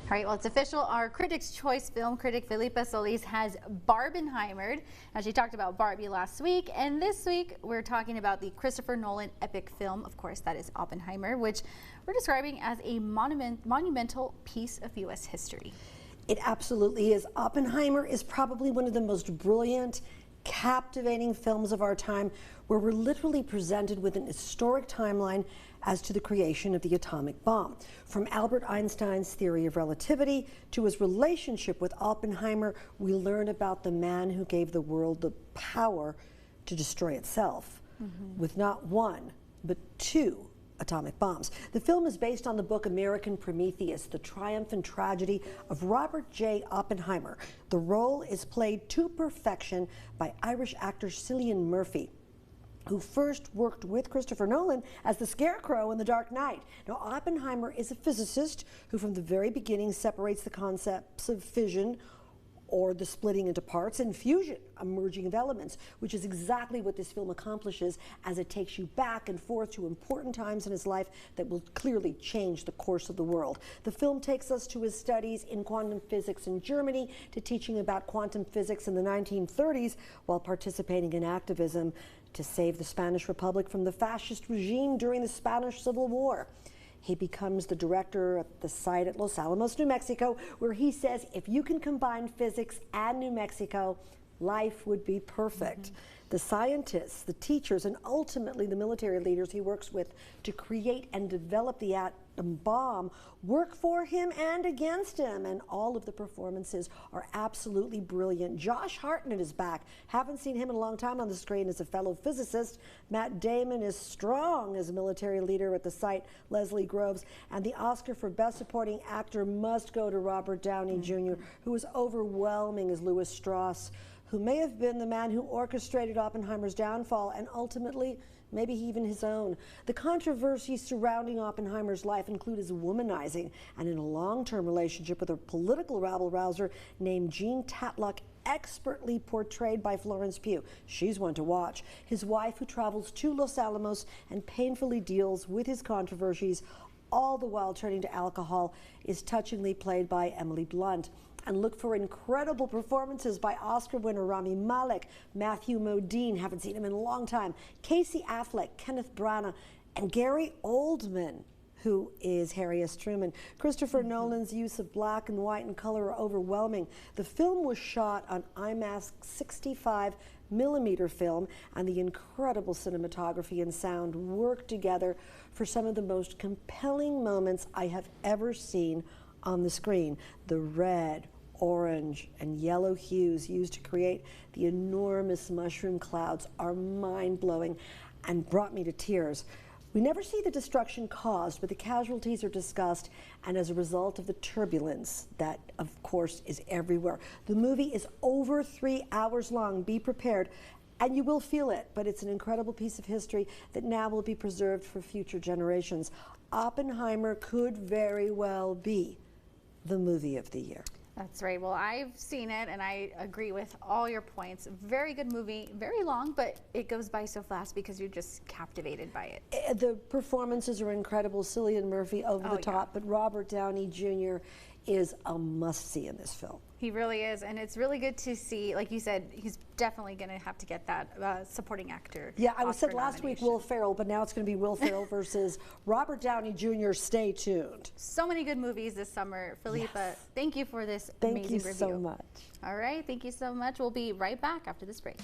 All right, well, it's official. Our Critics' Choice film critic, Felipa has Barbenheimered. Now, she talked about Barbie last week, and this week we're talking about the Christopher Nolan epic film, of course, that is Oppenheimer, which we're describing as a monumental piece of U.S. history. It absolutely is. Oppenheimer is probably one of the most brilliant, captivating films of our time, where we're literally presented with an historic timeline as to the creation of the atomic bomb. From Albert Einstein's theory of relativity to his relationship with Oppenheimer, we learn about the man who gave the world the power to destroy itself with not one, but two atomic bombs. The film is based on the book American Prometheus, the triumph and tragedy of Robert J. Oppenheimer. The role is played to perfection by Irish actor Cillian Murphy, who first worked with Christopher Nolan as the Scarecrow in The Dark Knight. Now, Oppenheimer is a physicist who from the very beginning separates the concepts of fission, or the splitting into parts, and fusion, a merging of elements, which is exactly what this film accomplishes, as it takes you back and forth to important times in his life that will clearly change the course of the world. The film takes us to his studies in quantum physics in Germany, to teaching about quantum physics in the 1930s, while participating in activism to save the Spanish Republic from the fascist regime during the Spanish Civil War. He becomes the director at the site at Los Alamos, New Mexico, where he says if you can combine physics and New Mexico, life would be perfect. The scientists, the teachers, and ultimately the military leaders he works with to create and develop the atom bomb work for him and against him, and all of the performances are absolutely brilliant. Josh Hartnett is back. Haven't seen him in a long time on the screen as a fellow physicist. Matt Damon is strong as a military leader at the site, Leslie Groves, and the Oscar for Best Supporting Actor must go to Robert Downey Jr., who was overwhelming as Louis Strauss, who may have been the man who orchestrated Oppenheimer's downfall and ultimately maybe even his own. The controversies surrounding Oppenheimer's life include his womanizing and in a long-term relationship with a political rabble-rouser named Jean Tatlock, expertly portrayed by Florence Pugh. She's one to watch. His wife, who travels to Los Alamos and painfully deals with his controversies, all the while turning to alcohol, is touchingly played by Emily Blunt. And look for incredible performances by Oscar winner Rami Malek, Matthew Modine, haven't seen him in a long time, Casey Affleck, Kenneth Branagh, and Gary Oldman, who is Harry S. Truman. Christopher Nolan's use of black and white and color are overwhelming. The film was shot on IMAX 65mm film, and the incredible cinematography and sound work together for some of the most compelling moments I have ever seen on the screen. The red, orange, and yellow hues used to create the enormous mushroom clouds are mind-blowing and brought me to tears. We never see the destruction caused, but the casualties are discussed, and as a result of the turbulence that, of course, is everywhere. The movie is over 3 hours long. Be prepared, and you will feel it, but it's an incredible piece of history that now will be preserved for future generations. Oppenheimer could very well be the movie of the year. That's right. Well, I've seen it, and I agree with all your points. Very good movie, very long, but it goes by so fast because you're just captivated by it. The performances are incredible. Cillian Murphy over the top, but Robert Downey Jr. is a must-see in this film. He really is, and it's really good to see, like you said, he's definitely going to have to get that supporting actor. Yeah, I said last week Will Ferrell, but now it's going to be Will Ferrell versus Robert Downey Jr. Stay tuned. So many good movies this summer. Felipa, thank you for this amazing review. Thank you so much. All right, thank you so much. We'll be right back after this break.